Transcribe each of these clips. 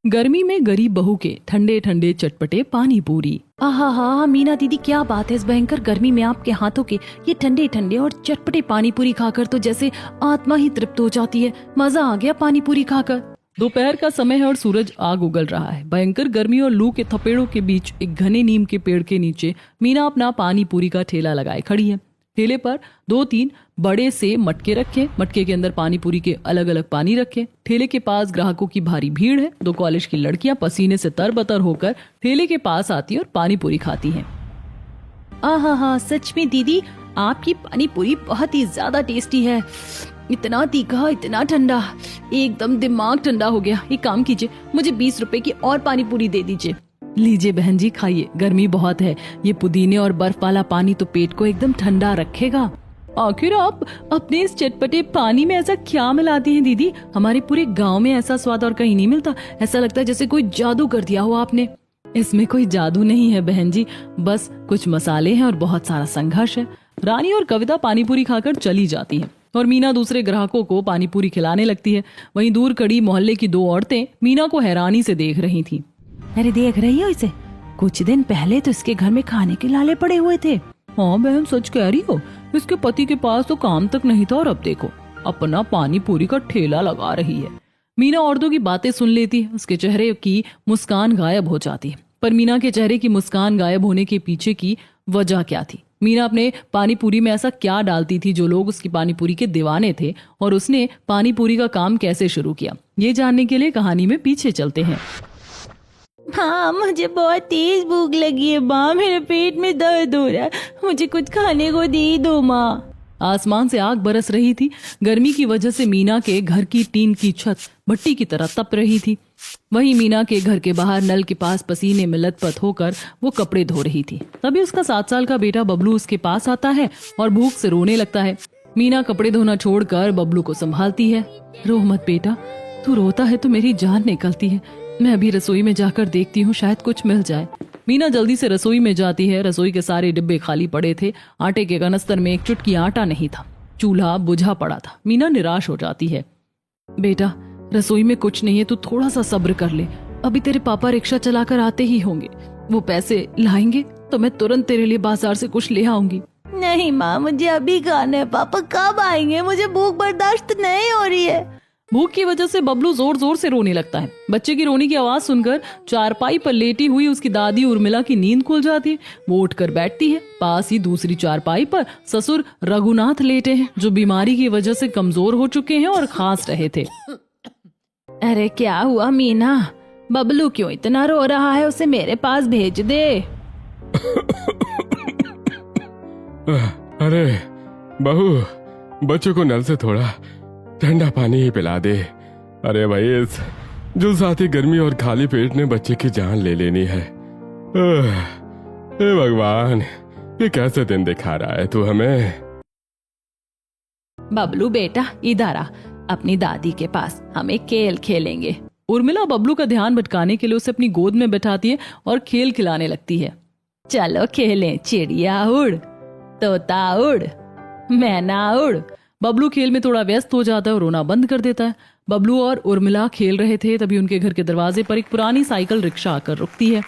गर्मी में गरीब बहू के ठंडे ठंडे चटपटे पानी पूरी। आहा हा मीना दीदी, क्या बात है, इस भयंकर गर्मी में आपके हाथों के ये ठंडे ठंडे और चटपटे पानी पूरी खाकर तो जैसे आत्मा ही तृप्त हो जाती है। मजा आ गया पानी पूरी खाकर। दोपहर का समय है और सूरज आग उगल रहा है। भयंकर गर्मी और लू के थपेड़ों के बीच एक घने नीम के पेड़ के नीचे मीना अपना पानी पूरी का ठेला लगाए खड़ी है। ठेले पर 2-3 बड़े से मटके रखे, मटके के अंदर पानी पूरी के अलग अलग पानी रखे। ठेले के पास ग्राहकों की भारी भीड़ है। 2 कॉलेज की लड़कियां पसीने से तरबतर होकर ठेले के पास आती और पानी पूरी खाती हैं। आहा हा, सच में दीदी आपकी पानी पूरी बहुत ही ज्यादा टेस्टी है। इतना तीखा, इतना ठंडा, एकदम दिमाग ठंडा हो गया। एक काम कीजिए, मुझे 20 रुपए की और पानी पूरी दे दीजिए। लीजिए बहन जी, खाइए, गर्मी बहुत है। ये पुदीने और बर्फ वाला पानी तो पेट को एकदम ठंडा रखेगा। आखिर आप अपने इस चटपटे पानी में ऐसा क्या मिलाती हैं दीदी? हमारे पूरे गांव में ऐसा स्वाद और कहीं नहीं मिलता। ऐसा लगता है जैसे कोई जादू कर दिया हो आपने। इसमें कोई जादू नहीं है बहन जी, बस कुछ मसाले हैं और बहुत सारा संघर्ष है। रानी और कविता पानी पूरी खाकर चली जाती हैं और मीना दूसरे ग्राहकों को पानी पूरी खिलाने लगती है। वहीं दूर खड़ी मोहल्ले की 2 औरतें मीना को हैरानी से देख रही थीं। अरे देख रही हो इसे? कुछ दिन पहले तो इसके घर में खाने के लाले पड़े हुए थे। हाँ बहन, सच कह रही हो। इसके पति के पास तो काम तक नहीं था और अब देखो अपना पानी पूरी का ठेला लगा रही है। मीना औरतों की बातें सुन लेती है। उसके चेहरे की मुस्कान गायब हो जाती है। पर मीना के चेहरे की मुस्कान गायब होने के पीछे की वजह क्या थी? मीना अपने पानी पूरी में ऐसा क्या डालती थी जो लोग उसकी पानी पूरी के दीवाने थे, और उसने पानी पूरी का काम कैसे शुरू किया? ये जानने के लिए कहानी में पीछे चलते हैं। हाँ, मुझे बहुत तेज भूख लगी है माँ, मेरे पेट में दर्द हो रहा है, मुझे कुछ खाने को दे दो माँ। आसमान से आग बरस रही थी। गर्मी की वजह से मीना के घर की टीन की छत भट्टी की तरह तप रही थी। वहीं मीना के घर के बाहर नल के पास पसीने में लथपथ होकर वो कपड़े धो रही थी। तभी उसका 7 साल का बेटा बबलू उसके पास आता है और भूख से रोने लगता है। मीना कपड़े धोना छोड़कर बबलू को संभालती है। रो मत बेटा, तू रोता है तो मेरी जान निकलती है। मैं अभी रसोई में जाकर देखती हूँ, शायद कुछ मिल जाए। मीना जल्दी से रसोई में जाती है। रसोई के सारे डिब्बे खाली पड़े थे। आटे के कनस्तर में एक चुटकी आटा नहीं था। चूल्हा बुझा पड़ा था। मीना निराश हो जाती है। बेटा, रसोई में कुछ नहीं है, तू थोड़ा सा सब्र कर ले। अभी तेरे पापा रिक्शा चलाकर आते ही होंगे। वो पैसे लाएंगे तो मैं तुरंत तेरे लिए बाजार से कुछ ले आऊंगी। नहीं माँ, मुझे अभी खाना है। पापा कब आएंगे? मुझे भूख बर्दाश्त नहीं हो रही है। भूख की वजह से बबलू जोर जोर से रोने लगता है। बच्चे की रोने की आवाज सुनकर चारपाई पर लेटी हुई उसकी दादी उर्मिला की नींद खुल जाती है। वो उठकर बैठती है। पास ही दूसरी चारपाई पर ससुर रघुनाथ लेटे हैं, जो बीमारी की वजह से कमजोर हो चुके हैं और खांस रहे थे। अरे क्या हुआ मीना? बबलू क्यों इतना रो रहा है? उसे मेरे पास भेज दे। अरे बहू, बच्चों को नल से थोड़ा ठंडा पानी ही पिला दे। अरे भाई, इस जुलसाती गर्मी और खाली पेट ने बच्चे की जान ले लेनी है। हे भगवान, ये कैसे दिन दिखा रहा है तू हमें? बबलू बेटा, इधर आ, अपनी दादी के पास हम एक खेल खेलेंगे। उर्मिला बबलू का ध्यान भटकाने के लिए उसे अपनी गोद में बैठाती है और खेल खिलाने लगती है। चलो खेलें, चिड़िया उड़, तोता उड़, मैना उड़। बबलू खेल में थोड़ा व्यस्त हो जाता है और रोना बंद कर देता है। बबलू और उर्मिला खेल रहे थे, तभी उनके घर के दरवाजे पर एक पुरानी साइकिल रिक्शा आकर रुकती है।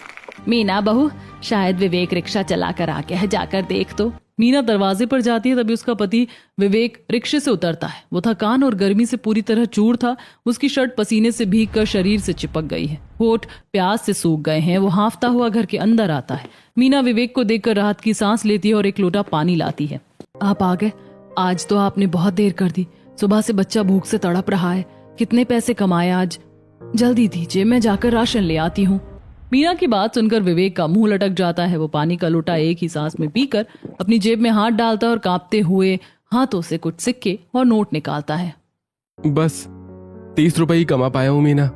मीना बहू, शायद विवेक रिक्शा चलाकर आ गया है, जाकर देख तो। मीना दरवाजे पर जाती है, तभी उसका पति विवेक रिक्शे से उतरता है। वो थकान और गर्मी से पूरी तरह चूर था। उसकी शर्ट पसीने से भीगकर शरीर से चिपक गई है। होठ प्यास से सूख गए हैं। वो हांफता हुआ घर के अंदर आता है। मीना विवेक को देखकर राहत की सांस लेती है और एक लोटा पानी लाती है। आप आ गए? आज तो आपने बहुत देर कर दी। सुबह से बच्चा भूख से तड़प रहा है। कितने पैसे कमाए आज? जल्दी दीजिए, मैं जाकर राशन ले आती हूँ। मीना की बात सुनकर विवेक का मुंह लटक जाता है। वो पानी का लोटा एक ही सांस में पीकर अपनी जेब में हाथ डालता है और कांपते हुए हाथों से कुछ सिक्के और नोट निकालता है। बस 30 रुपए ही कमा पाया हूँ मीना।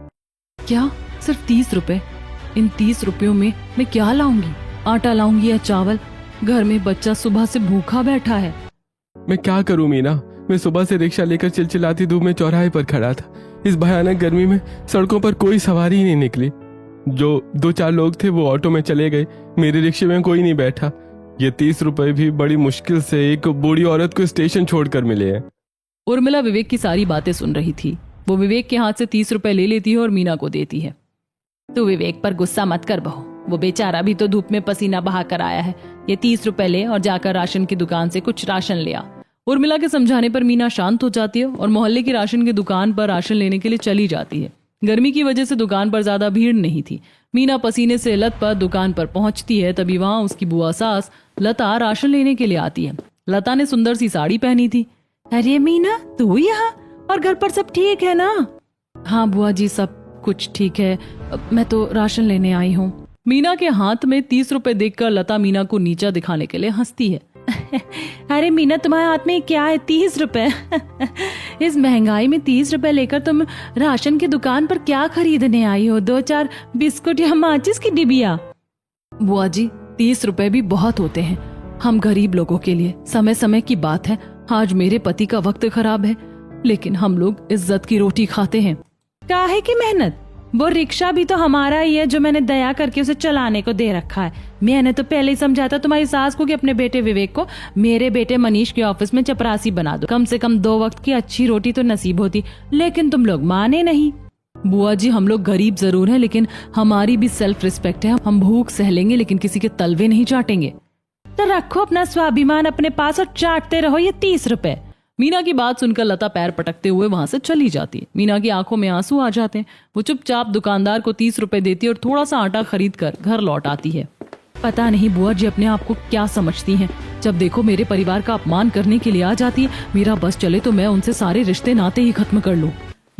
क्या? सिर्फ 30 रुपए? इन 30 रुपयों में मैं क्या लाऊंगी? आटा लाऊंगी या चावल? घर में बच्चा सुबह से भूखा बैठा है। मैं क्या करूं मीना? मैं सुबह से रिक्शा लेकर चिलचिलाती धूप में चौराहे पर खड़ा था। इस भयानक गर्मी में सड़कों पर कोई सवारी ही नहीं निकली। जो 2-4 लोग थे वो ऑटो में चले गए। मेरे रिक्शे में कोई नहीं बैठा। ये 30 रुपए भी बड़ी मुश्किल से एक बूढ़ी औरत को स्टेशन छोड़कर मिले हैं। उर्मिला विवेक की सारी बातें सुन रही थी। वो विवेक के हाथ से 30 रुपए ले लेती है और मीना को देती है। तू विवेक पर गुस्सा मत कर बहू, वो बेचारा भी तो धूप में पसीना बहा कर आया है। ये 30 रुपए ले और जाकर राशन की दुकान से कुछ राशन ले आ। उर्मिला के समझाने पर मीना शांत हो जाती है और मोहल्ले की राशन की दुकान पर राशन लेने के लिए चली जाती है। गर्मी की वजह से दुकान पर ज्यादा भीड़ नहीं थी। मीना पसीने से लथपथ दुकान पर पहुंचती है, तभी वहां उसकी बुआ सास लता राशन लेने के लिए आती है। लता ने सुंदर सी साड़ी पहनी थी। अरे मीना, तू यहाँ? और घर पर सब ठीक है ना? हाँ बुआ जी, सब कुछ ठीक है, मैं तो राशन लेने आई हूँ। मीना के हाथ में 30 रुपए देखकर लता मीना को नीचा दिखाने के लिए हंसती है। अरे मीना, तुम्हारे हाथ में क्या है? 30 रुपए? इस महंगाई में 30 रुपए लेकर तुम राशन की दुकान पर क्या खरीदने आई हो? 2-4 बिस्कुट या माचिस की डिबिया? बुआ जी, 30 रुपए भी बहुत होते हैं हम गरीब लोगों के लिए। समय समय की बात है, आज मेरे पति का वक्त खराब है, लेकिन हम लोग इज्जत की रोटी खाते हैं। काहे की मेहनत? वो रिक्शा भी तो हमारा ही है, जो मैंने दया करके उसे चलाने को दे रखा है। मैंने तो पहले ही समझाया तुम्हारी सास को कि अपने बेटे विवेक को मेरे बेटे मनीष के ऑफिस में चपरासी बना दो, कम से कम 2 वक्त की अच्छी रोटी तो नसीब होती, लेकिन तुम लोग माने नहीं। बुआ जी, हम लोग गरीब जरूर हैं, लेकिन हमारी भी सेल्फ रिस्पेक्ट है। हम भूख सह लेंगे, लेकिन किसी के तलवे नहीं चाटेंगे। तो रखो अपना स्वाभिमान अपने पास और चाटते रहो ये 30 रुपए। मीना की बात सुनकर लता पैर पटकते हुए वहां से चली जाती है। मीना की आंखों में आंसू आ जाते हैं। वो चुपचाप दुकानदार को 30 रुपए देती है और थोड़ा सा आटा खरीद कर घर लौट आती है। पता नहीं बुआ जी अपने आप को क्या समझती हैं। जब देखो मेरे परिवार का अपमान करने के लिए आ जाती है। मेरा बस चले तो मैं उनसे सारे रिश्ते नाते ही खत्म कर लूं।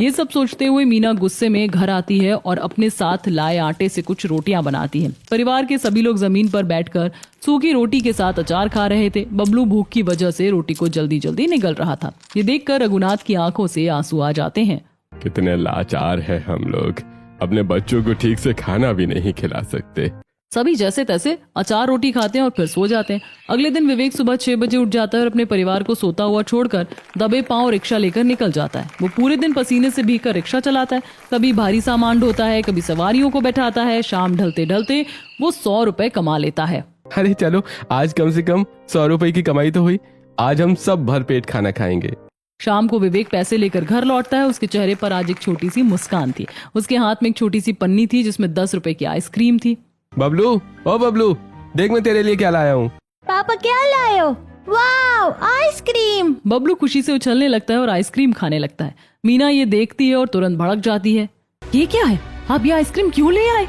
ये सब सोचते हुए मीना गुस्से में घर आती है और अपने साथ लाए आटे से कुछ रोटियां बनाती है। परिवार के सभी लोग जमीन पर बैठकर सूखी रोटी के साथ अचार खा रहे थे। बबलू भूख की वजह से रोटी को जल्दी जल्दी निगल रहा था। ये देखकर रघुनाथ की आंखों से आंसू आ जाते हैं। कितने लाचार है हम लोग, अपने बच्चों को ठीक से खाना भी नहीं खिला सकते। सभी जैसे तैसे अचार रोटी खाते हैं और फिर सो जाते हैं। अगले दिन विवेक सुबह 6 बजे उठ जाता है और अपने परिवार को सोता हुआ छोड़कर दबे पांव रिक्शा लेकर निकल जाता है। वो पूरे दिन पसीने से भीगकर रिक्शा चलाता है, कभी भारी सामान ढोता है, कभी सवारियों को बैठाता है। शाम ढलते ढलते वो 100 रुपए कमा लेता है। अरे चलो, आज कम से कम 100 रुपए की कमाई तो हुई। आज हम सब भरपेट खाना खाएंगे। शाम को विवेक पैसे लेकर घर लौटता है। उसके चेहरे पर आज एक छोटी सी मुस्कान थी। उसके हाथ में एक छोटी सी पन्नी थी जिसमें 10 रुपए की आइसक्रीम थी। बबलू, ओ बबलू, देख मैं तेरे लिए क्या लाया हूँ। पापा क्या लाए हो? वाव, आइसक्रीम! बबलू खुशी से उछलने लगता है और आइसक्रीम खाने लगता है। मीना ये देखती है और तुरंत भड़क जाती है। ये क्या है? आप ये आइसक्रीम क्यों ले आए?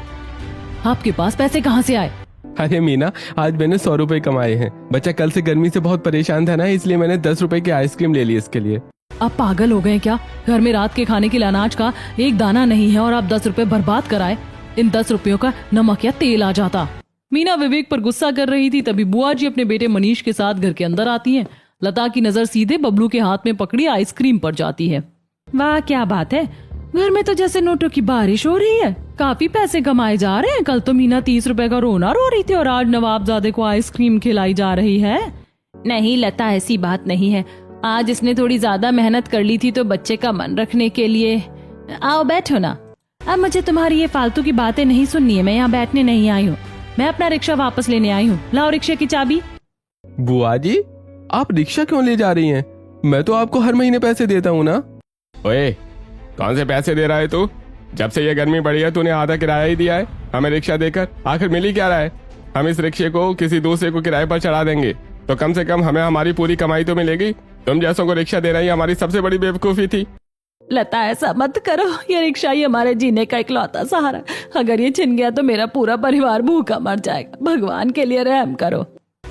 आपके पास पैसे कहाँ से आए? अरे मीना, आज मैंने 100 रुपए कमाए हैं। बच्चा कल से गर्मी से बहुत परेशान था ना, इसलिए मैंने 10 रुपए की आइसक्रीम ले ली इसके लिए। आप पागल हो गए क्या? घर में रात के खाने के लिए अनाज का एक दाना नहीं है और आप 10 रुपए बर्बाद कराए। इन 10 रुपयों का नमक या तेल आ जाता। मीना विवेक पर गुस्सा कर रही थी, तभी बुआ जी अपने बेटे मनीष के साथ घर के अंदर आती हैं। लता की नजर सीधे बबलू के हाथ में पकड़ी आइसक्रीम पर जाती है। वाह, क्या बात है! घर में तो जैसे नोटों की बारिश हो रही है। काफी पैसे कमाए जा रहे हैं। कल तो मीना 30 रुपए का रोना रो रही थी और आज नवाबजादे को आइसक्रीम खिलाई जा रही है। नहीं लता, ऐसी बात नहीं है। आज इसने थोड़ी ज्यादा मेहनत कर ली थी तो बच्चे का मन रखने के लिए। आओ बैठो ना। अब मुझे तुम्हारी ये फालतू की बातें नहीं सुननी है। मैं यहाँ बैठने नहीं आई हूँ, मैं अपना रिक्शा वापस लेने आई हूँ। लाओ रिक्शे की चाबी। बुआ जी, आप रिक्शा क्यों ले जा रही हैं? मैं तो आपको हर महीने पैसे देता हूँ ना। ओए, कौन से पैसे दे रहा है तू? जब से ये गर्मी बढ़ी है तूने आधा किराया ही दिया है हमें रिक्शा देकर। आखिर मिल ही क्या रहा है? हम इस रिक्शे को किसी दूसरे को किराए पर चढ़ा देंगे तो कम से कम हमें हमारी पूरी कमाई तो मिलेगी। तुम जैसों को रिक्शा देना ही हमारी सबसे बड़ी बेवकूफी थी। लता, ऐसा मत करो। ये रिक्शा ही हमारे जीने का इकलौता सहारा। अगर ये छिन गया तो मेरा पूरा परिवार भूखा मर जाएगा। भगवान के लिए रहम करो।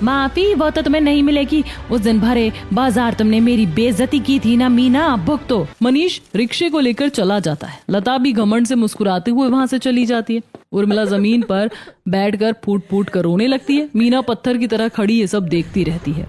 माफी वो तो तुम्हें नहीं मिलेगी। उस दिन भरे बाजार तुमने मेरी बेइज्जती की थी ना मीना, भुगतो। मनीष रिक्शे को लेकर चला जाता है। लता भी घमंड से मुस्कुराते हुए वहां से चली जाती है। उर्मिला जमीन पर बैठकर फूट फूट कर रोने लगती है। मीना पत्थर की तरह खड़ी ये सब देखती रहती है।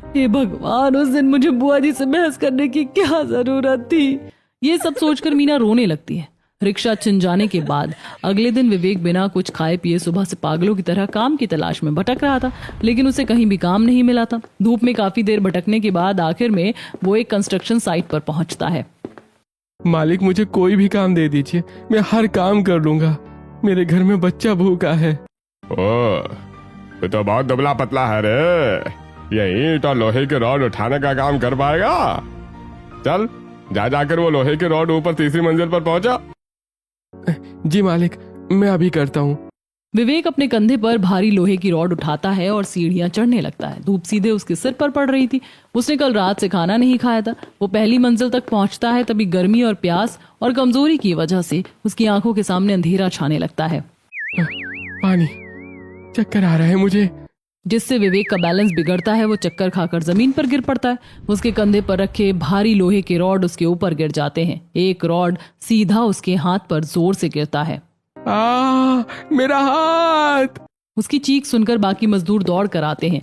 हे भगवान, उस दिन मुझे बुआ जी से बहस करने की क्या जरूरत थी? ये सब सोचकर मीना रोने लगती है। रिक्शा छिन जाने के बाद अगले दिन विवेक बिना कुछ खाए पिए सुबह से पागलों की तरह काम की तलाश में भटक रहा था, लेकिन उसे कहीं भी काम नहीं मिला था। धूप में काफी देर भटकने के बाद आखिर में वो एक कंस्ट्रक्शन साइट पर पहुंचता है। मालिक, मुझे कोई भी काम दे दीजिए, मैं हर काम कर लूंगा। मेरे घर में बच्चा भूखा है। ओ, तो बहुत दुबला पतला है रे। ये ईंट और लोहे के रॉड उठाने का काम कर पाएगा? चल जाकर वो लोहे के रॉड ऊपर 3री मंजिल पर पहुंचा। जी मालिक, मैं अभी करता हूँ। विवेक अपने कंधे पर भारी लोहे की रॉड उठाता है और सीढ़ियां चढ़ने लगता है। धूप सीधे उसके सिर पर पड़ रही थी। उसने कल रात से खाना नहीं खाया था। वो पहली मंजिल तक पहुंचता है, तभी गर्मी और प्यास और कमजोरी की वजह से उसकी आंखों के सामने अंधेरा छाने लगता है, पानी, चक्कर आ रहा है मुझे। जिससे विवेक का बैलेंस बिगड़ता है। वो चक्कर खाकर जमीन पर गिर पड़ता है। उसके कंधे पर रखे भारी लोहे के रॉड उसके ऊपर गिर जाते हैं। एक रॉड सीधा उसके हाथ पर जोर से गिरता है। मेरा हाथ! उसकी चीख सुनकर बाकी मजदूर दौड़ कर आते हैं।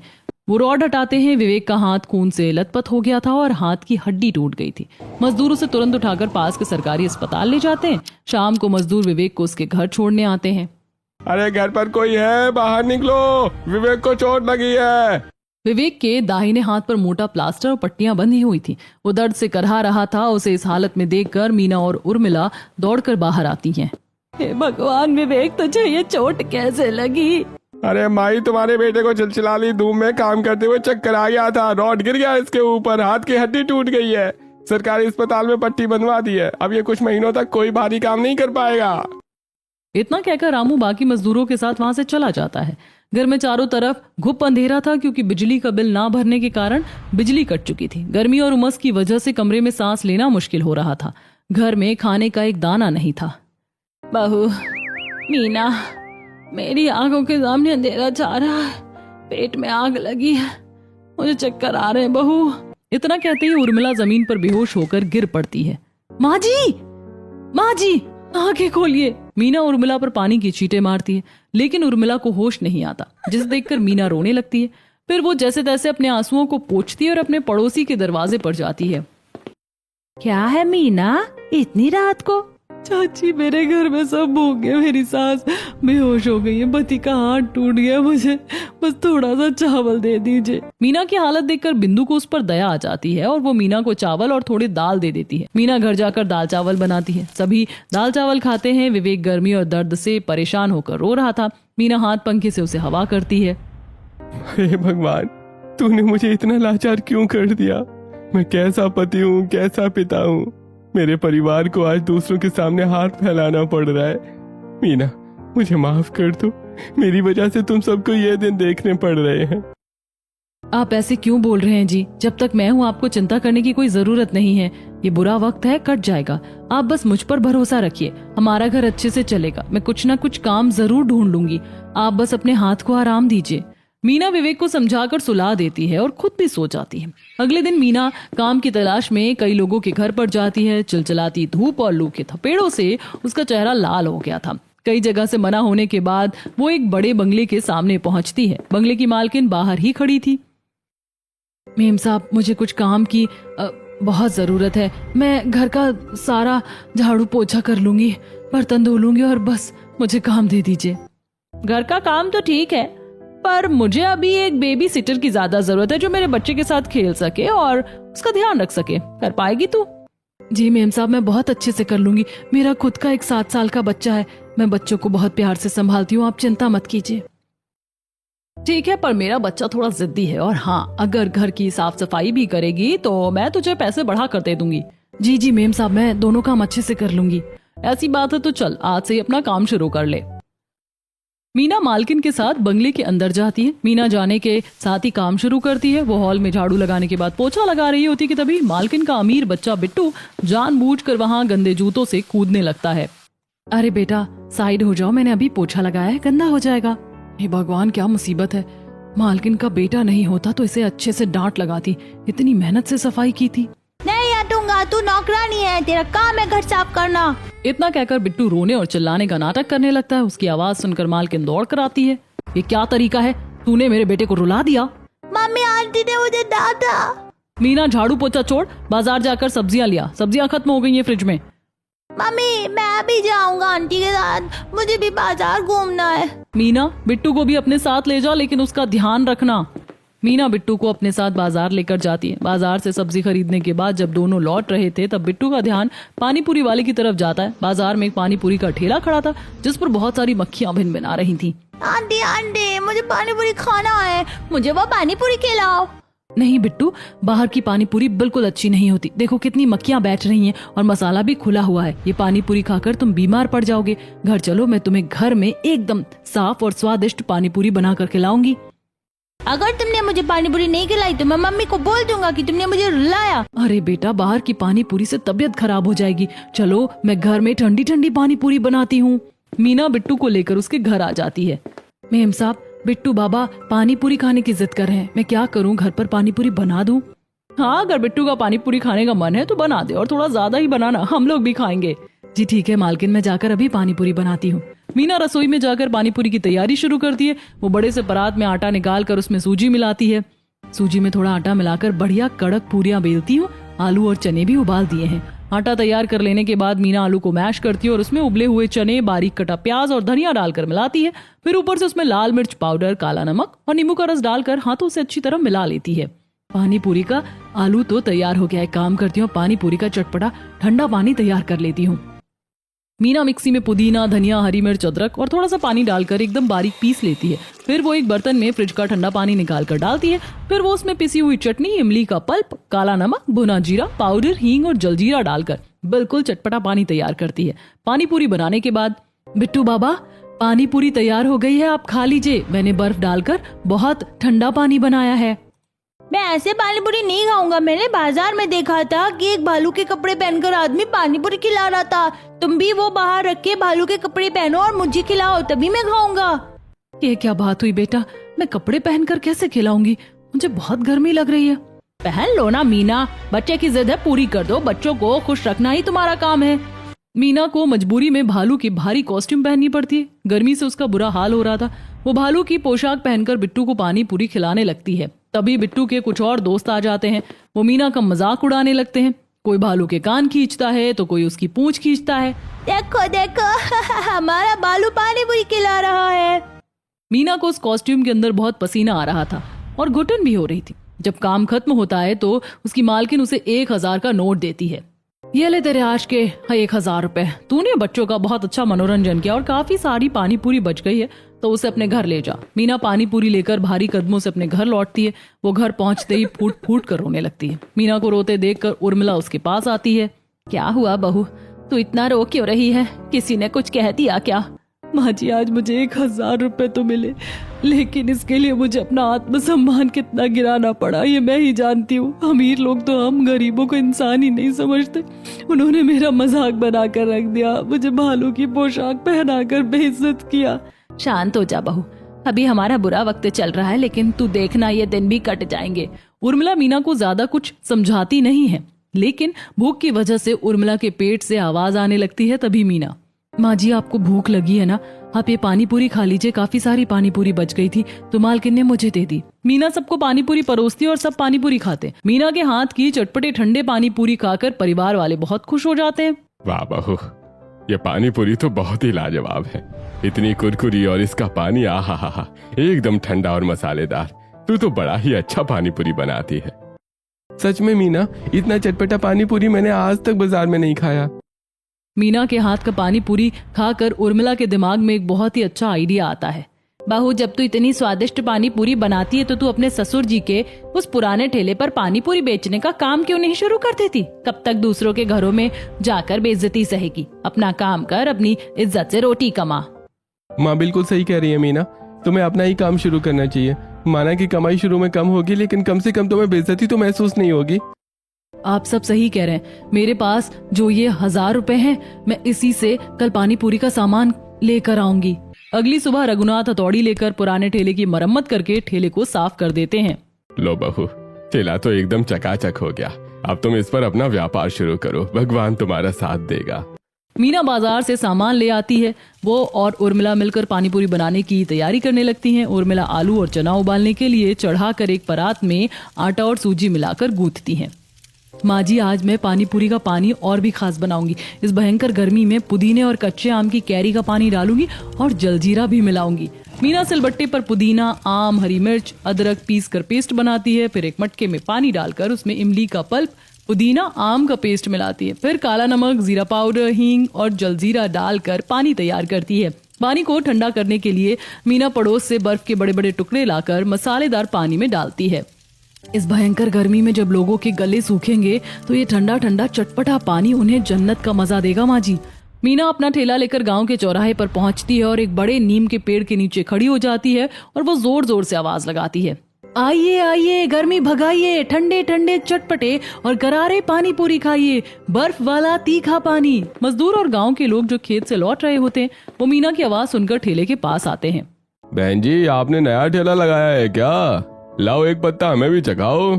वो रॉड हटाते हैं। विवेक का हाथ खून से लथपथ हो गया था और हाथ की हड्डी टूट गई थी। मजदूर उसे तुरंत उठाकर पास के सरकारी अस्पताल ले जाते हैं। शाम को मजदूर विवेक को उसके घर छोड़ने आते हैं। अरे घर पर कोई है, बाहर निकलो, विवेक को चोट लगी है। विवेक के दाहिने हाथ पर मोटा प्लास्टर और पट्टियां बंधी हुई थी। वो दर्द से करहा रहा था। उसे इस हालत में देखकर मीना और उर्मिला दौड़कर बाहर आती हैं। हे भगवान, विवेक तुझे ये चोट कैसे लगी? अरे माई, तुम्हारे बेटे को चिलचिलाली धूप में काम करते हुए चक्कर आ गया था। रॉड गिर गया इसके ऊपर, हाथ की हड्डी टूट गई है। सरकारी अस्पताल में पट्टी बंधवा दी है। अब ये कुछ महीनों तक कोई भारी काम नहीं कर पाएगा। इतना कहकर रामू बाकी मजदूरों के साथ वहां से चला जाता है। घर में चारों तरफ घुप अंधेरा था, क्योंकि बिजली का बिल ना भरने के कारण बिजली कट चुकी थी। गर्मी और उमस की वजह से कमरे में सांस लेना मुश्किल हो रहा था। घर में खाने का एक दाना नहीं था। बहू, मीना, मेरी आंखों के सामने अंधेरा छा रहा है, पेट में आग लगी है, मुझे चक्कर आ रहे हैं बहू। इतना कहते ही उर्मिला जमीन पर बेहोश होकर गिर पड़ती है। माँ जी, माँ जी, आंखें खोलिए। मीना उर्मिला पर पानी की छींटे मारती है, लेकिन उर्मिला को होश नहीं आता, जिसे देखकर मीना रोने लगती है। फिर वो जैसे तैसे अपने आंसुओं को पोंछती है और अपने पड़ोसी के दरवाजे पर जाती है। क्या है मीना, इतनी रात को? चाची, मेरे घर में सब भूख है, मेरी सास बेहोश हो गई है, पति का हाथ टूट गया, मुझे बस थोड़ा सा चावल दे दीजिए। मीना की हालत देखकर बिंदु को उस पर दया आ जाती है और वो मीना को चावल और थोड़ी दाल दे देती है। मीना घर जाकर दाल चावल बनाती है। सभी दाल चावल खाते हैं। विवेक गर्मी और दर्द से परेशान होकर रो रहा था। मीना हाथ पंखे से उसे हवा करती है। हे भगवान, तूने मुझे इतना लाचार क्यों कर दिया? मैं कैसा पति हूँ, कैसा पिता हूँ। मेरे परिवार को आज दूसरों के सामने हाथ फैलाना पड़ रहा है। मीना, मुझे माफ कर दो। मेरी वजह से तुम सबको ये दिन देखने पड़ रहे हैं। आप ऐसे क्यों बोल रहे हैं जी? जब तक मैं हूँ आपको चिंता करने की कोई जरूरत नहीं है। ये बुरा वक्त है, कट जाएगा। आप बस मुझ पर भरोसा रखिए। हमारा घर अच्छे से चलेगा। मैं कुछ ना कुछ काम जरूर ढूंढ लूंगी। आप बस अपने हाथ को आराम दीजिए। मीना विवेक को समझाकर सुला देती है और खुद भी सो जाती है। अगले दिन मीना काम की तलाश में कई लोगों के घर पर जाती है। चिलचिलाती धूप और लू के थपेड़ों से उसका चेहरा लाल हो गया था। कई जगह से मना होने के बाद वो एक बड़े बंगले के सामने पहुंचती है। बंगले की मालकिन बाहर ही खड़ी थी। मेम साहब, मुझे कुछ काम की बहुत जरूरत है। मैं घर का सारा झाड़ू पोछा कर लूंगी, बर्तन धो लूंगी और बस मुझे काम दे दीजिए। घर का काम तो ठीक है, पर मुझे अभी एक बेबी सिटर की ज्यादा जरूरत है, जो मेरे बच्चे के साथ खेल सके और उसका ध्यान रख सके। कर पाएगी तू? जी मेम साहब, मैं बहुत अच्छे से कर लूंगी। मेरा खुद का एक 7 साल का बच्चा है। मैं बच्चों को बहुत प्यार से संभालती हूँ, आप चिंता मत कीजिए। ठीक है, पर मेरा बच्चा थोड़ा जिद्दी है, और हाँ, अगर घर की साफ सफाई भी करेगी तो मैं तुझे पैसे बढ़ा कर दे दूंगी। जी जी मेम साहब, मैं दोनों काम अच्छे से कर लूंगी। ऐसी बात है तो चल, आज से ही अपना काम शुरू कर ले। मीना मालकिन के साथ बंगले के अंदर जाती है। मीना जाने के साथ ही काम शुरू करती है। वो हॉल में झाड़ू लगाने के बाद पोछा लगा रही होती कि तभी मालकिन का अमीर बच्चा बिट्टू जानबूझकर वहां गंदे जूतों से कूदने लगता है। अरे बेटा, साइड हो जाओ, मैंने अभी पोछा लगाया है, गंदा हो जाएगा। हे भगवान, क्या मुसीबत है। मालकिन का बेटा नहीं होता तो इसे अच्छे से डांट लगाती। इतनी मेहनत से सफाई की थी। नहीं हटूंगा, तू नौकरानी है, तेरा काम है घर साफ करना। इतना कहकर बिट्टू रोने और चिल्लाने का नाटक करने लगता है। उसकी आवाज सुनकर मालकिन दौड़ कर आती है। ये क्या तरीका है? तूने मेरे बेटे को रुला दिया। मम्मी, आंटी ने मुझे डांटा। मीना, झाड़ू पोछा छोड़, बाजार जाकर सब्जियां लिया। सब्जियां खत्म हो गई हैं फ्रिज में। मम्मी, मैं भी जाऊंगा आंटी के साथ, मुझे भी बाजार घूमना है। मीना, बिट्टू को भी अपने साथ ले जाओ, लेकिन उसका ध्यान रखना। मीना बिट्टू को अपने साथ बाजार लेकर जाती है। बाजार से सब्जी खरीदने के बाद जब दोनों लौट रहे थे, तब बिट्टू का ध्यान पानीपुरी वाले की तरफ जाता है। बाजार में एक पानीपुरी का ठेला खड़ा था, जिस पर बहुत सारी मक्खियां भिन भिन आ रही थी। आंटी, मुझे पानीपुरी खाना है, मुझे वो पानीपुरी खिलाओ। नहीं बिट्टू, बाहर की पानी पूरी बिल्कुल अच्छी नहीं होती। देखो कितनी मक्खियां बैठ रही हैं और मसाला भी खुला हुआ है। ये पानी पूरी खाकर तुम बीमार पड़ जाओगे। घर चलो, मैं तुम्हें घर में एकदम साफ और स्वादिष्ट पानी पूरी बना कर खिलाऊंगी। अगर तुमने मुझे पानी पूरी नहीं खिलाई तो मैं मम्मी को बोल दूंगा कि तुमने मुझे रुलाया। अरे बेटा, बाहर की पानी पूरी से तबीयत खराब हो जाएगी। चलो, मैं घर में ठंडी ठंडी पानी पूरी बनाती हूँ। मीना बिट्टू को लेकर उसके घर आ जाती है। मेम साहब, बिट्टू बाबा पानी पूरी खाने की जिद कर रहे हैं। मैं क्या करूँ, घर पर पानी पूरी बना दूँ? हाँ, अगर बिट्टू का पानी पूरी खाने का मन है तो बना दे, और थोड़ा ज्यादा ही बनाना, हम लोग भी खाएंगे। जी ठीक है मालकिन, मैं जाकर अभी पानी पूरी बनाती हूँ। मीना रसोई में जाकर पानी पूरी की तैयारी शुरू करती है। वो बड़े से परात में आटा निकाल कर उसमें सूजी मिलाती है। सूजी में थोड़ा आटा मिलाकर बढ़िया कड़क पूरियां बेलती हूँ। आलू और चने भी उबाल दिए हैं। आटा तैयार कर लेने के बाद मीना आलू को मैश करती है और उसमें उबले हुए चने, बारीक कटा प्याज और धनिया डालकर मिलाती है। फिर ऊपर से उसमें लाल मिर्च पाउडर, काला नमक और नींबू का रस डालकर हाथों से अच्छी तरह मिला लेती है। पानी पूरी का आलू तो तैयार हो गया है। काम करती हूँ, पानी पूरी का चटपटा ठंडा पानी तैयार कर लेती हूँ। मीना मिक्सी में पुदीना, धनिया, हरी मिर्च, अदरक और थोड़ा सा पानी डालकर एकदम बारीक पीस लेती है। फिर वो एक बर्तन में फ्रिज का ठंडा पानी निकाल कर डालती है। फिर वो उसमें पिसी हुई चटनी, इमली का पल्प, काला नमक, भुना जीरा पाउडर, हींग और जलजीरा डालकर बिल्कुल चटपटा पानी तैयार करती है। पानी पूरी बनाने के बाद, बिट्टू बाबा पानी पूरी तैयार हो गई है, आप खा लीजिए। मैंने बर्फ डालकर बहुत ठंडा पानी बनाया है। मैं ऐसे पानी पूरी नहीं खाऊंगा। मैंने बाजार में देखा था कि एक भालू के कपड़े पहनकर आदमी पानी पूरी खिला रहा था। तुम भी वो बाहर रख के भालू के कपड़े पहनो और मुझे खिलाओ, तभी मैं खाऊंगा। ये क्या बात हुई बेटा, मैं कपड़े पहनकर कैसे खिलाऊंगी? मुझे बहुत गर्मी लग रही है। पहन लो ना मीना, बच्चे की जिद है, पूरी कर दो। बच्चों को खुश रखना ही तुम्हारा काम है। मीना को मजबूरी में भालू की भारी कॉस्ट्यूम पहननी पड़ती है। गर्मी से उसका बुरा हाल हो रहा था। वो भालू की पोशाक पहनकर बिट्टू को पानी पूरी खिलाने लगती है। तभी बिट्टू के कुछ और दोस्त आ जाते हैं। वो मीना का मजाक उड़ाने लगते हैं। कोई भालू के कान खींचता है तो कोई उसकी पूंछ खींचता है। देखो देखो हमारा भालू पानी पूरी खिला रहा है। मीना को उस कॉस्ट्यूम के अंदर बहुत पसीना आ रहा था और घुटन भी हो रही थी। जब काम खत्म होता है तो उसकी मालकिन उसे 1000 का नोट देती है। ये ले तेरे आज के 1000 रुपए। तूने बच्चों का बहुत अच्छा मनोरंजन किया और काफी सारी पानी पूरी बच गई है, तो उसे अपने घर ले जा। मीना पानी पूरी लेकर भारी कदमों से अपने घर लौटती है। वो घर पहुंचते ही फूट फूट कर रोने लगती है। मीना को रोते देखकर उर्मिला उसके पास आती है। क्या हुआ बहू, तू इतना रो क्यों रही है? किसी ने कुछ कह दिया क्या? माँ जी, आज मुझे 1000 रुपए तो मिले, लेकिन इसके लिए मुझे अपना आत्मसम्मान कितना गिराना पड़ा ये मैं ही जानती हूँ। अमीर लोग तो हम गरीबों को इंसान ही नहीं समझते। उन्होंने मेरा मजाक बनाकर रख दिया, मुझे भालू की पोशाक पहनाकर बेइज्जत किया। शांत हो जा बहू, अभी हमारा बुरा वक्त चल रहा है, लेकिन तू देखना ये दिन भी कट जाएंगे। उर्मिला मीना को ज्यादा कुछ समझाती नहीं है, लेकिन भूख की वजह से उर्मिला के पेट से आवाज आने लगती है। तभी मीना, माँ जी आपको भूख लगी है ना, आप ये पानी पूरी खा लीजिए। काफी सारी पानी पूरी बच गई थी तो मालकिन ने मुझे दे दी। मीना सबको पानी पूरी परोसती है और सब पानी पूरी खाते। मीना के हाथ की चटपटे ठंडे पानी पूरी खाकर परिवार वाले बहुत खुश हो जाते हैं। वाह बहू, ये पानी पूरी तो बहुत ही लाजवाब है। इतनी कुरकुरी और इसका पानी आहा हा हा, एकदम ठंडा और मसालेदार। तू तो बड़ा ही अच्छा पानी पूरी बनाती है। सच में मीना, इतना चटपटा पानी पूरी मैंने आज तक बाजार में नहीं खाया। मीना के हाथ का पानी पूरी खाकर उर्मिला के दिमाग में एक बहुत ही अच्छा आइडिया आता है। बहू, जब तू इतनी स्वादिष्ट पानी पूरी बनाती है तो तू अपने ससुर जी के उस पुराने ठेले पर पानी पूरी बेचने का काम क्यों नहीं शुरू कर देती? कब तक दूसरों के घरों में जाकर बेइज्जती सहेगी? अपना काम कर, अपनी इज्जत से रोटी कमा। माँ बिल्कुल सही कह रही है मीना, तुम्हें अपना ही काम शुरू करना चाहिए। माना कि कमाई शुरू में कम होगी, लेकिन कम से कम तुम्हें बेइज्जती तो महसूस नहीं होगी। आप सब सही कह रहे हैं। मेरे पास जो ये 1000 रुपए हैं, मैं इसी से कल पानी पूरी का सामान लेकर आऊंगी। अगली सुबह रघुनाथ हथौड़ी लेकर पुराने ठेले की मरम्मत करके ठेले को साफ कर देते हैं। लो बहू, ठेला तो एकदम चकाचक हो गया। अब तुम इस पर अपना व्यापार शुरू करो, भगवान तुम्हारा साथ देगा। मीना बाजार से सामान ले आती है। वो और उर्मिला मिलकर पानी पूरी बनाने की तैयारी करने लगती हैं। उर्मिला आलू और चना उबालने के लिए चढ़ाकर एक परात में आटा और सूजी मिलाकर गूंथती हैं। माँ जी, आज मैं पानी पूरी का पानी और भी खास बनाऊंगी। इस भयंकर गर्मी में पुदीने और कच्चे आम की कैरी का पानी डालूंगी और जलजीरा भी मिलाऊंगी। मीना सिलबट्टे पर पुदीना, आम, हरी मिर्च, अदरक पीस कर पेस्ट बनाती है। फिर एक मटके में पानी डालकर उसमें इमली का पल्प, पुदीना, आम का पेस्ट मिलाती है। फिर काला नमक, जीरा पाउडर, हींग और जलजीरा डालकर पानी तैयार करती है। पानी को ठंडा करने के लिए मीना पड़ोस से बर्फ के बड़े बड़े टुकड़े लाकर मसालेदार पानी में डालती है। इस भयंकर गर्मी में जब लोगों के गले सूखेंगे तो ये ठंडा ठंडा चटपटा पानी उन्हें जन्नत का मजा देगा माँ जी। मीना अपना ठेला लेकर गांव के चौराहे पर पहुंचती है और एक बड़े नीम के पेड़ के नीचे खड़ी हो जाती है और वो जोर जोर से आवाज लगाती है, आइए आइए, गर्मी भगाइए, ठंडे ठंडे चटपटे और करारे पानी पूरी खाइए, बर्फ वाला तीखा पानी। मजदूर और गांव के लोग जो खेत से लौट रहे होते हैं वो मीना की आवाज सुनकर ठेले के पास आते हैं। बहन जी, आपने नया ठेला लगाया है क्या? लाओ एक पत्ता हमें भी चखाओ,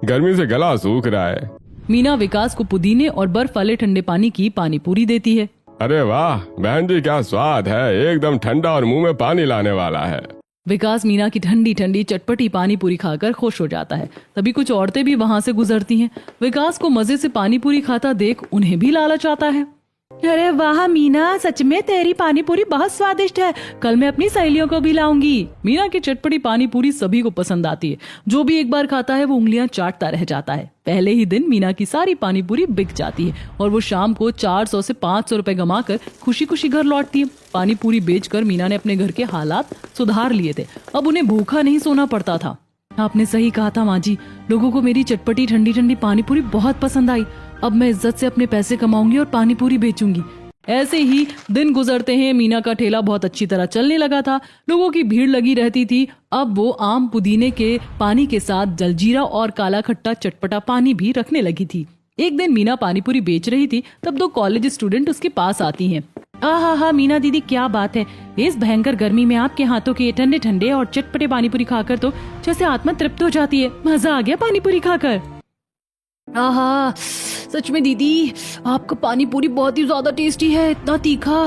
गर्मी से गला सूख रहा है। मीना विकास को पुदीने और बर्फ वाले ठंडे पानी की पानी पूरी देती है। अरे वाह बहन जी, क्या स्वाद है, एकदम ठंडा और मुंह में पानी लाने वाला है। विकास मीना की ठंडी ठंडी चटपटी पानी पूरी खाकर खुश हो जाता है। तभी कुछ औरतें भी वहां से गुजरती हैं। विकास को मजे से पानी पूरी खाता देख उन्हें भी लालच आता है। अरे वाह मीना, सच में तेरी पानी पूरी बहुत स्वादिष्ट है, कल मैं अपनी सहेलियों को भी लाऊंगी। मीना की चटपटी पानी पूरी सभी को पसंद आती है। जो भी एक बार खाता है वो उंगलियां चाटता रह जाता है। पहले ही दिन मीना की सारी पानी पूरी बिक जाती है और वो शाम को 400 से 500 रुपए कमा कर खुशी खुशी घर लौटती है। पानी पूरी बेचकर मीना ने अपने घर के हालात सुधार लिए थे। अब उन्हें भूखा नहीं सोना पड़ता था। आपने सही कहा था माँ जी, लोगों को मेरी चटपटी ठंडी ठंडी पानी पूरी बहुत पसंद आई। अब मैं इज्जत से अपने पैसे कमाऊंगी और पानी पूरी बेचूंगी। ऐसे ही दिन गुजरते हैं। मीना का ठेला बहुत अच्छी तरह चलने लगा था। लोगों की भीड़ लगी रहती थी। अब वो आम पुदीने के पानी के साथ जलजीरा और काला खट्टा चटपटा पानी भी रखने लगी थी। एक दिन मीना पानी पूरी बेच रही थी, तब 2 कॉलेज स्टूडेंट उसके पास आती हैं। आहा मीना दीदी, क्या बात है, इस भयंकर गर्मी में आपके हाथों के ठंडे ठंडे और चटपटे पानी पूरी खाकर तो जैसे आत्मा तृप्त हो जाती है। मजा आ गया पानी पूरी खाकर। आहा, सच में दीदी, आपका पानी पूरी बहुत ही ज्यादा टेस्टी है। इतना तीखा,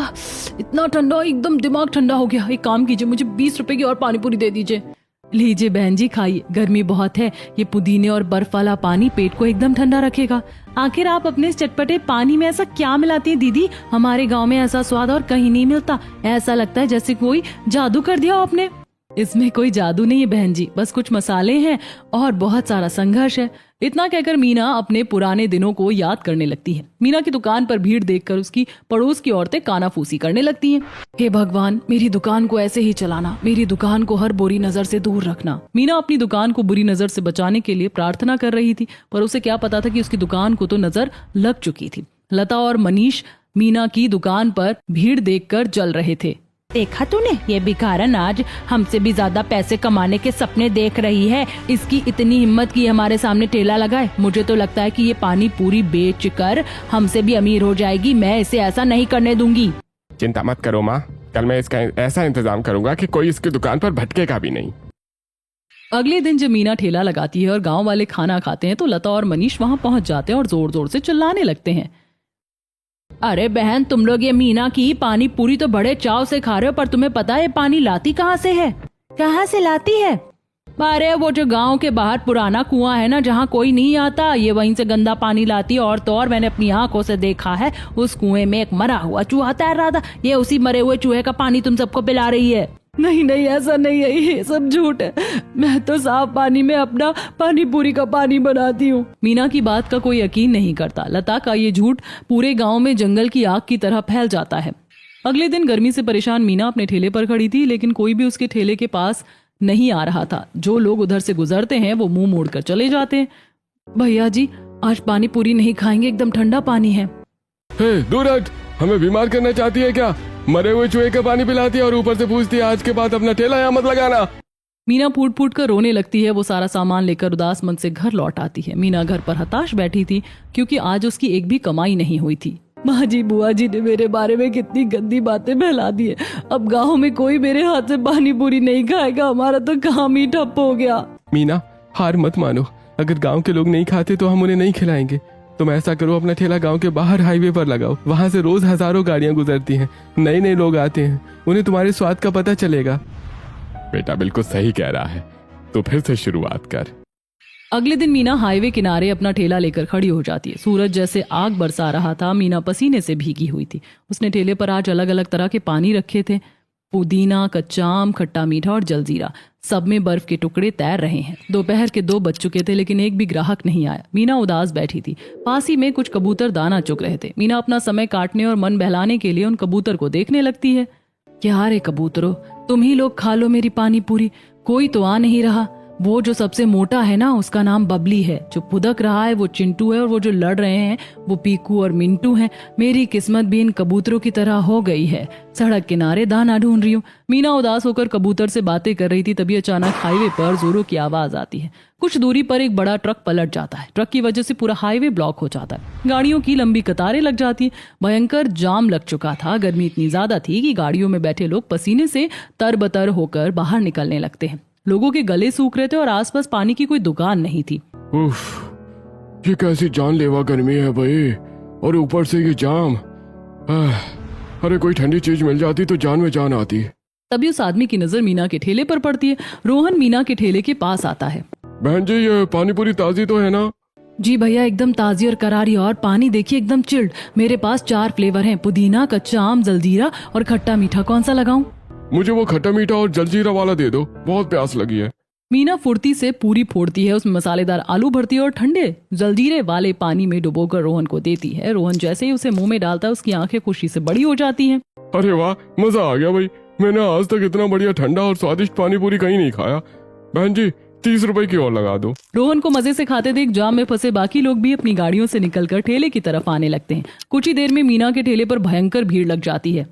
इतना ठंडा, एकदम दिमाग ठंडा हो गया। एक काम कीजिए, मुझे 20 रुपए की और पानी पूरी दे दीजिए। लीजिए बहन जी, खाइए, गर्मी बहुत है, ये पुदीने और बर्फ वाला पानी पेट को एकदम ठंडा रखेगा। आखिर आप अपने इस चटपटे पानी में ऐसा क्या मिलाती हैं दीदी? हमारे गांव में ऐसा स्वाद और कहीं नहीं मिलता। ऐसा लगता है जैसे कोई जादू कर दिया आपने। इसमें कोई जादू नहीं है बहन जी, बस कुछ मसाले हैं और बहुत सारा संघर्ष है। इतना कहकर मीना अपने पुराने दिनों को याद करने लगती है। मीना की दुकान पर भीड़ देखकर उसकी पड़ोस की औरतें कानाफूसी करने लगती हैं। हे भगवान, मेरी दुकान को ऐसे ही चलाना, मेरी दुकान को हर बुरी नजर से दूर रखना। मीना अपनी दुकान को बुरी नजर से बचाने के लिए प्रार्थना कर रही थी, पर उसे क्या पता था कि उसकी दुकान को तो नजर लग चुकी थी। लता और मनीष मीना की दुकान पर भीड़ देखकर जल रहे थे। देखा तूने, ये भिखारन आज हमसे भी ज्यादा पैसे कमाने के सपने देख रही है। इसकी इतनी हिम्मत की हमारे सामने ठेला लगाए। मुझे तो लगता है कि ये पानी पूरी बेचकर हमसे भी अमीर हो जाएगी। मैं इसे ऐसा नहीं करने दूंगी। चिंता मत करो माँ, कल मैं इसका ऐसा इंतजाम करूंगा कि कोई इसकी दुकान पर भटकेगा भी नहीं। अगले दिन जब मीना ठेला लगाती है और गांव वाले खाना खाते हैं तो लता और मनीष वहां पहुंच जाते हैं और जोर जोर से चिल्लाने लगते हैं। अरे बहन, तुम लोग ये मीना की पानी पूरी तो बड़े चाव से खा रहे हो, पर तुम्हें पता है पानी लाती कहाँ से है? कहाँ से लाती है? अरे वो जो गांव के बाहर पुराना कुआं है ना, जहाँ कोई नहीं आता, ये वहीं से गंदा पानी लाती है। और तो और मैंने अपनी आंखों से देखा है, उस कुएं में एक मरा हुआ चूहा तैर रहा था। ये उसी मरे हुए चूहे का पानी तुम सबको पिला रही है। नहीं नहीं, ऐसा नहीं है, ये सब झूठ है। मैं तो साफ पानी में अपना पानी पूरी का पानी बनाती हूँ। मीना की बात का कोई यकीन नहीं करता। लता का ये झूठ पूरे गांव में जंगल की आग की तरह फैल जाता है। अगले दिन गर्मी से परेशान मीना अपने ठेले पर खड़ी थी, लेकिन कोई भी उसके ठेले के पास नहीं आ रहा था। जो लोग उधर से गुजरते हैं वो मुंह मोड़कर चले जाते हैं। भैया जी, आज पानी पूरी नहीं खाएंगे, एकदम ठंडा पानी है। दूर हट, हमें बीमार करना चाहती है क्या? मरे हुए चूहे का पानी पिलाती है और ऊपर से पूछती है आज के बाद अपना ठेला यहाँ मत लगाना। मीना फूट फूट कर रोने लगती है। वो सारा सामान लेकर उदास मन से घर लौट आती है। मीना घर पर हताश बैठी थी क्योंकि आज उसकी एक भी कमाई नहीं हुई थी। माँ जी, बुआ जी ने मेरे बारे में कितनी गंदी बातें फैला दी है। अब गाँव में कोई मेरे हाथ से पानी पूरी नहीं खाएगा। हमारा तो काम ही ठप हो गया। मीना, हार मत मानो। अगर गांव के लोग नहीं खाते तो हम उन्हें नहीं खिलाएंगे। तुम ऐसा करो, अपना ठेला गांव के बाहर हाईवे पर लगाओ। वहां से रोज हजारों गाड़ियां गुजरती हैं, नए नए लोग आते हैं, उन्हें तुम्हारे स्वाद का पता चलेगा। बेटा बिल्कुल सही कह रहा है, तो फिर से शुरुआत कर। अगले दिन मीना हाईवे किनारे अपना ठेला लेकर खड़ी हो जाती है। सूरज जैसे आग बरसा रहा था। मीना पसीने से भीगी हुई थी। उसने ठेले पर आज अलग अलग तरह के पानी रखे थे। पुदीना, कच्चा आम, खट्टा मीठा और जलजीरा, सब में बर्फ के टुकड़े तैर रहे हैं। दोपहर के 2 बज चुके थे, लेकिन एक भी ग्राहक नहीं आया। मीना उदास बैठी थी। पास ही में कुछ कबूतर दाना चुग रहे थे। मीना अपना समय काटने और मन बहलाने के लिए उन कबूतर को देखने लगती है। क्या रे कबूतरों, तुम ही लोग खा लो मेरी पानी पूरी, कोई तो आ नहीं रहा। वो जो सबसे मोटा है ना, उसका नाम बबली है। जो फुदक रहा है वो चिंटू है, और वो जो लड़ रहे हैं वो पीकू और मिंटू हैं। मेरी किस्मत भी इन कबूतरों की तरह हो गई है। सड़क किनारे दाना ढूंढ रही हूँ। मीना उदास होकर कबूतर से बातें कर रही थी, तभी अचानक हाईवे पर जोरों की आवाज आती है। कुछ दूरी पर एक बड़ा ट्रक पलट जाता है। ट्रक की वजह से पूरा हाईवे ब्लॉक हो जाता है। गाड़ियों की लंबी कतारें लग जाती है। भयंकर जाम लग चुका था। गर्मी इतनी ज्यादा थी कि गाड़ियों में बैठे लोग पसीने से तरबतर होकर बाहर निकलने लगते हैं। लोगों के गले सूख रहे थे और आसपास पानी की कोई दुकान नहीं थी। उफ, ये कैसी जानलेवा गर्मी है भाई, और ऊपर से ये जाम। अरे कोई ठंडी चीज मिल जाती तो जान में जान आती। तभी उस आदमी की नजर मीना के ठेले पर पड़ती है। रोहन मीना के ठेले के पास आता है। बहन जी, ये पानी पूरी ताजी तो है ना? जी भैया, एकदम ताजी और करारी, और पानी देखिए एकदम चिल्ड। मेरे पास 4 फ्लेवर हैं, पुदीना, कच्चा आम, जलजीरा और खट्टा मीठा। कौन सा लगाऊं? मुझे वो खट्टा मीठा और जलजीरा वाला दे दो, बहुत प्यास लगी है। मीना फुर्ती से पूरी फोड़ती है, उसमें मसालेदार आलू भरती है और ठंडे जलजीरे वाले पानी में डुबोकर रोहन को देती है। रोहन जैसे ही उसे मुंह में डालता है, उसकी आंखें खुशी से बड़ी हो जाती हैं। अरे वाह, मजा आ गया भाई। मैंने आज तक इतना बढ़िया ठंडा और स्वादिष्ट पानी पूरी कहीं नहीं खाया। बहन जी, 30 रुपए की और लगा दो। रोहन को मजे से खाते देख जाम में फंसे बाकी लोग भी अपनी गाड़ियों से निकलकर ठेले की तरफ आने लगते हैं। कुछ ही देर में मीना के ठेले पर भयंकर भीड़ लग जाती है।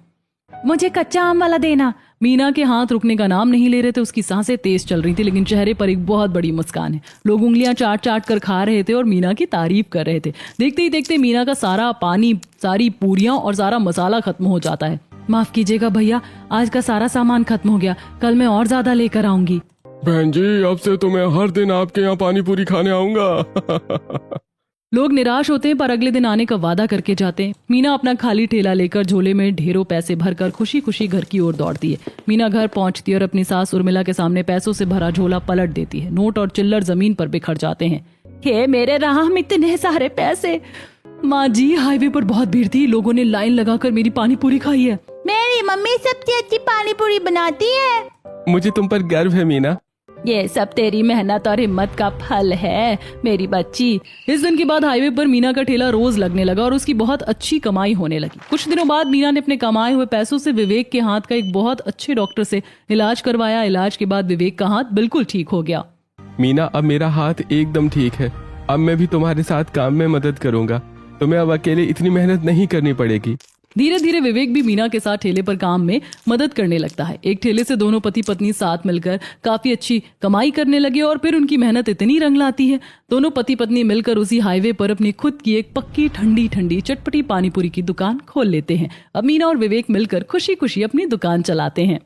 मुझे कच्चा आम वाला देना। मीना के हाथ रुकने का नाम नहीं ले रहे थे। उसकी सांसें तेज चल रही थी, लेकिन चेहरे पर एक बहुत बड़ी मुस्कान है। लोग उंगलियां चाट चाट कर खा रहे थे और मीना की तारीफ कर रहे थे। देखते ही देखते मीना का सारा पानी, सारी पूरियां और सारा मसाला खत्म हो जाता है। माफ कीजिएगा भैया, आज का सारा सामान खत्म हो गया। कल मैं और ज्यादा लेकर आऊंगी। बहन जी, अब से तो मैं हर दिन आपके यहाँ पानी पूरी खाने आऊंगा। लोग निराश होते हैं, पर अगले दिन आने का वादा करके जाते हैं। मीना अपना खाली ठेला लेकर झोले में ढेरों पैसे भरकर खुशी खुशी घर की ओर दौड़ती है। मीना घर पहुंचती है और अपनी सास उर्मिला के सामने पैसों से भरा झोला पलट देती है। नोट और चिल्लर जमीन पर बिखर जाते हैं। हे मेरे राम, इतने सारे पैसे। माँ जी, हाईवे पर बहुत भीड़ थी। लोगों ने लाइन लगाकर मेरी पानी पूरी खाई है। मेरी मम्मी सबसे अच्छी पानी पूरी बनाती है। मुझे तुम पर गर्व है मीना। ये सब तेरी मेहनत और हिम्मत का फल है मेरी बच्ची। इस दिन के बाद हाईवे पर मीना का ठेला रोज लगने लगा और उसकी बहुत अच्छी कमाई होने लगी। कुछ दिनों बाद मीना ने अपने कमाए हुए पैसों से विवेक के हाथ का एक बहुत अच्छे डॉक्टर से इलाज करवाया। इलाज के बाद विवेक का हाथ बिल्कुल ठीक हो गया। मीना, अब मेरा हाथ एकदम ठीक है। अब मैं भी तुम्हारे साथ काम में मदद करूंगा। तुम्हें अब अकेले इतनी मेहनत नहीं करनी पड़ेगी। धीरे धीरे विवेक भी मीना के साथ ठेले पर काम में मदद करने लगता है। एक ठेले से दोनों पति पत्नी साथ मिलकर काफी अच्छी कमाई करने लगे और फिर उनकी मेहनत इतनी रंग लाती है। दोनों पति पत्नी मिलकर उसी हाईवे पर अपनी खुद की एक पक्की ठंडी ठंडी चटपटी पानीपुरी की दुकान खोल लेते हैं। अब मीना और विवेक मिलकर खुशी खुशी अपनी दुकान चलाते हैं।